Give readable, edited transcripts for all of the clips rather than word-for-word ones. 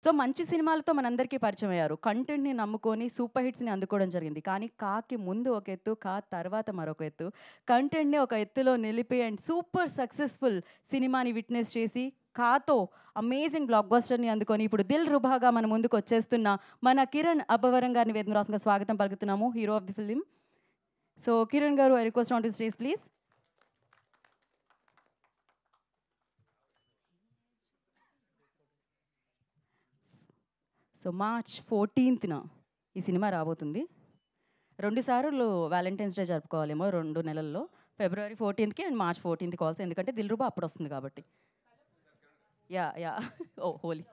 So, మంచి సినిమాలతో మనందరికీ పరిచయమయ్యారు. కంటెంట్‌ని నమ్ముకొని సూపర్ హిట్స్‌ని అందుకోవడం జరిగింది. కానీ 'కా'కి ముందు ఒక ఎత్తు, 'కా' తర్వాత మరొక ఎత్తు. కంటెంట్‌ని ఒక ఎత్తులో నిలిపి అండ్ సూపర్ సక్సెస్‌ఫుల్ సినిమాని విట్‌నెస్ చేసి 'కా'తో అమేజింగ్ బ్లాక్ బస్టర్‌ని అందుకొని ఇప్పుడు 'దిల్ రుబా'గా మన ముందుకొచ్చేస్తున్న మన కిరణ్ అబ్బవరం గారిని వేదిక రాసంగా స్వాగతం పలుకుతున్నాము. Hero of the film. So, Kiran గారు, I request on to stage please. So, March 14న ఈ సినిమా రాబోతుంది. 2 సార్లు వాలంటైన్స్ డే జరుపుకోవాలేమో 2 నెలల్లో. ఫిబ్రవరి 14కి అండ్ మార్చ్ 14కి ఆల్సో. ఎందుకంటే 'దిల్‌రుబా' అప్పుడొస్తుంది కాబట్టి. యాహ్! యాహ్! ఓహ్! హోలీ.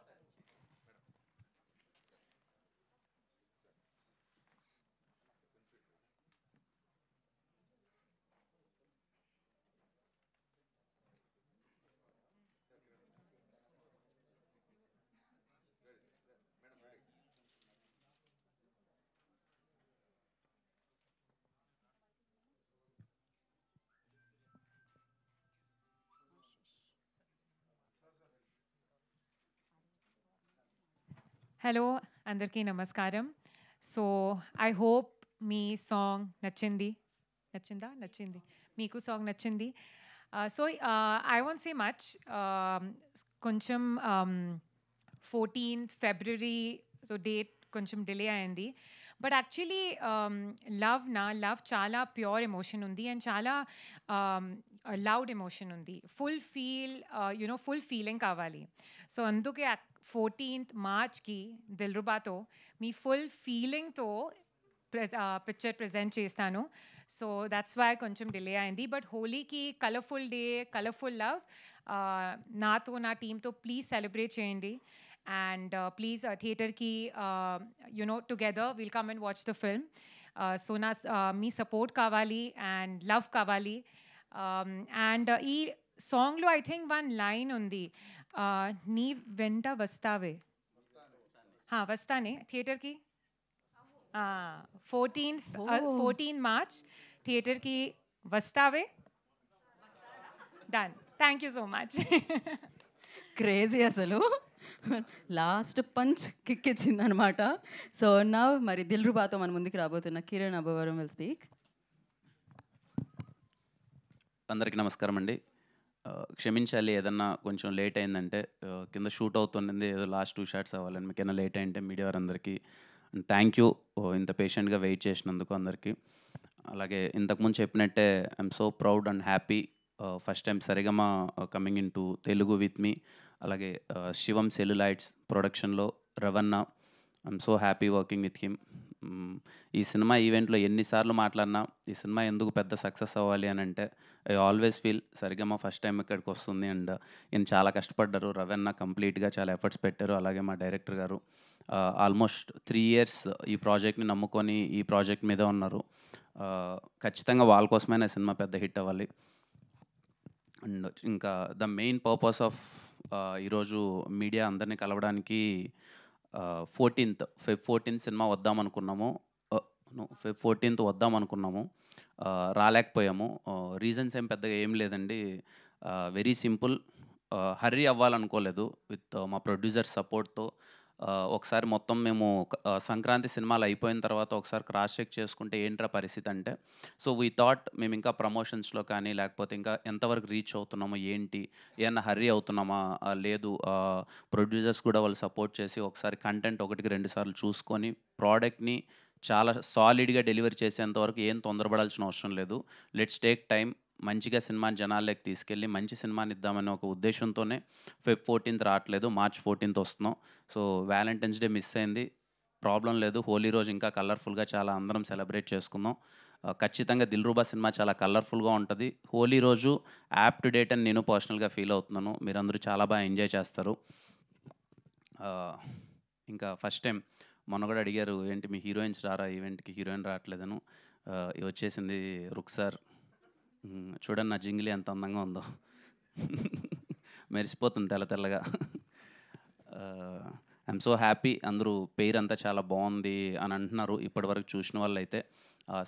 హలో అందరికీ నమస్కారం. So I hope me song నచ్చింది. నచ్చింది మీకు సాంగ్ నచ్చింది. So I won't say much. కొంచెం 14th ఫిబ్రవరి సో డేట్ కొంచెం డిలే అయింది. బట్ యాక్చువల్లీ లవ్ చాలా ప్యూర్ ఎమోషన్ ఉంది అండ్ చాలా లౌడ్ ఎమోషన్ ఉంది. ఫుల్ ఫీలింగ్ కావాలి. సో అందుకే 14th మార్చ్కి దిల్రుబాతో మీ ఫుల్ ఫీలింగ్తో పిక్చర్ ప్రజెంట్ చేస్తాను. సో దట్స్ వై కొంచెం డిలే అయింది. బట్ హోలీకి కలర్ఫుల్ డే, కలర్ఫుల్ లవ్ నాతో నా టీంతో ప్లీజ్ సెలబ్రేట్ చేయండి. అండ్ ప్లీజ్ థియేటర్కి together will come and watch the film. So మీ సపోర్ట్ కావాలి అండ్ లవ్ కావాలి. అండ్ ఈ సాంగ్లో ఐ థింక్ వన్ లైన్ ఉంది, నీ వెంట వస్తావే. వస్తానే థియేటర్కి 14 మార్చ్ థియేటర్కి వస్తావే. Done. Thank you so much. Crazy అసలు. లాస్ట్ పంచ్ కిక్ ఇచ్చిందనమాట. సో, నౌ మరి 'దిల్‌రుబా'తో మన ముందుకు రాబోతున్న కిరణ్ అబ్బవరం విల్ స్పీక్. అందరికీ నమస్కారం అండి. క్షమించాలి ఏదన్నా కొంచెం లేట్ అయిందంటే, కింద షూట్ అవుతుంది, ఏదో లాస్ట్ 2 షాట్స్ అవ్వాలని. మీకైనా లేట్ అయింటే మీడియా వారందరికీ థ్యాంక్ యూ ఇంత పేషెంట్గా వెయిట్ చేసినందుకు అందరికీ. అలాగే ఇంతకుముందు చెప్పినట్టే I'm so proud and happy. First time Saregama coming in to Telugu with me. అలాగే శివం సెల్యులైట్స్ ప్రొడక్షన్లో రవణ. I'm so happy working with him. ఈ సినిమా ఈవెంట్లో ఎన్నిసార్లు మాట్లాడినా ఈ సినిమా ఎందుకు పెద్ద సక్సెస్ అవ్వాలి అని అంటే, I always feel Sarigama first time ఇక్కడికి వస్తుంది అండ్ ఈయన చాలా కష్టపడ్డారు. రవణ కంప్లీట్గా చాలా ఎఫర్ట్స్ పెట్టారు. అలాగే మా డైరెక్టర్ గారు ఆల్మోస్ట్ 3 years ఈ ప్రాజెక్ట్ని నమ్ముకొని ఈ ప్రాజెక్ట్ మీద ఉన్నారు. ఖచ్చితంగా వాళ్ళ కోసమైనా సినిమా పెద్ద హిట్ అవ్వాలి. అండ్ ఇంకా ద మెయిన్ పర్పస్ ఆఫ్ ఈరోజు మీడియా అందరినీ కలవడానికి 14th సినిమా వద్దామనుకున్నాము. Feb 14th వద్దామనుకున్నాము, రాలేకపోయాము. రీజన్స్ ఏం పెద్దగా ఏం లేదండి. Very simple. హర్రీ అవ్వాలనుకోలేదు. విత్ మా ప్రొడ్యూసర్ సపోర్ట్తో ఒకసారి మొత్తం మేము సంక్రాంతి సినిమాలు అయిపోయిన తర్వాత ఒకసారి క్రాస్ చెక్ చేసుకుంటే ఏంట్రా పరిస్థితి అంటే, సో వీ థాట్ మేము ఇంకా ప్రమోషన్స్లో కానీ లేకపోతే ఇంకా ఎంతవరకు రీచ్ అవుతున్నామో ఏంటి, ఏమన్నా హర్రీ అవుతున్నామా లేదు, ప్రొడ్యూసర్స్ కూడా వాళ్ళు సపోర్ట్ చేసి ఒకసారి కంటెంట్ 1-2 సార్లు చూసుకొని ప్రోడక్ట్ని చాలా సాలిడ్గా డెలివరీ చేసేంతవరకు ఏం తొందరపడాల్సిన అవసరం లేదు. Let's take time. మంచిగా సినిమాని జనాల్లోకి తీసుకెళ్ళి మంచి సినిమాని ఇద్దామనే ఒక ఉద్దేశంతోనే Feb 14th రావట్లేదు, March 14th వస్తున్నాం. సో వ్యాలంటైన్స్ డే మిస్ అయింది, ప్రాబ్లం లేదు. హోలీ రోజు ఇంకా కలర్ఫుల్గా చాలా అందరం సెలబ్రేట్ చేసుకుందాం. ఖచ్చితంగా దిల్‌రుబా సినిమా చాలా కలర్ఫుల్గా ఉంటుంది. హోలీ రోజు యాప్ టు డేట్ అని నేను పర్సనల్గా ఫీల్ అవుతున్నాను. మీరందరూ చాలా బాగా ఎంజాయ్ చేస్తారు. ఇంకా ఫస్ట్ టైం మొన్న కూడా అడిగారు, ఏంటి మీ హీరోయిన్స్ రారా ఈవెంట్కి, హీరోయిన్ రావట్లేదను. వచ్చేసింది రుక్సార్. చూడండి నా జింగిలి ఎంత అందంగా ఉందో. మెరిసిపోతుంది తెల్ల తెల్లగా. I'm so happy. అందరూ పేరు అంతా చాలా బాగుంది అని అంటున్నారు ఇప్పటివరకు చూసిన వాళ్ళైతే.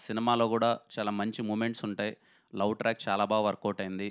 సినిమాలో కూడా చాలా మంచి మూమెంట్స్ ఉంటాయి. లవ్ ట్రాక్ చాలా బాగా వర్కౌట్ అయింది.